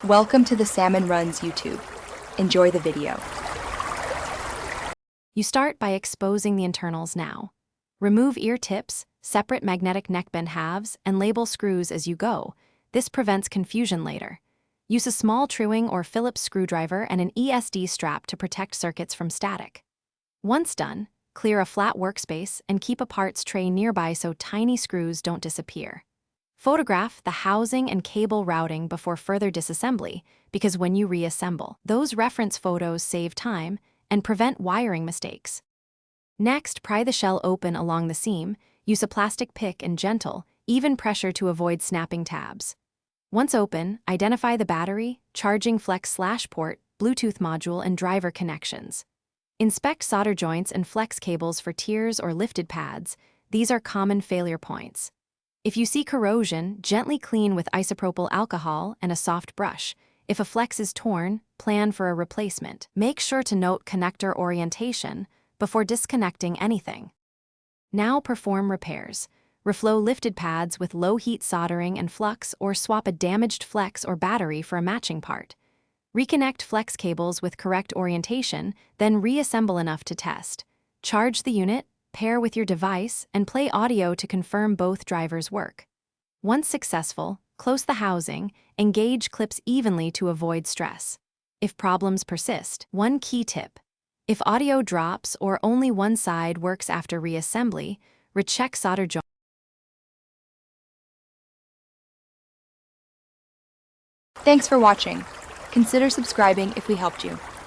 Welcome to the Salmon Runs YouTube. Enjoy the video. You start by exposing the internals now. Remove ear tips, separate magnetic neckband halves, and label screws as you go. This prevents confusion later. Use a small truing or Phillips screwdriver and an ESD strap to protect circuits from static. Once done, clear a flat workspace and keep a parts tray nearby so tiny screws don't disappear. Photograph the housing and cable routing before further disassembly, because when you reassemble, those reference photos save time and prevent wiring mistakes. Next, pry the shell open along the seam, use a plastic pick and gentle, even pressure to avoid snapping tabs. Once open, identify the battery, charging flex/port, Bluetooth module, and driver connections. Inspect solder joints and flex cables for tears or lifted pads. These are common failure points. If you see corrosion, gently clean with isopropyl alcohol and a soft brush. If a flex is torn, plan for a replacement. Make sure to note connector orientation before disconnecting anything. Now perform repairs. Reflow lifted pads with low-heat soldering and flux, or swap a damaged flex or battery for a matching part. Reconnect flex cables with correct orientation, then reassemble enough to test. Charge the unit, pair with your device, and play audio to confirm both drivers work. Once successful, close the housing, engage clips evenly to avoid stress. If problems persist, one key tip. If audio drops or only one side works after reassembly, recheck solder joints. Thanks for watching. Consider subscribing if we helped you.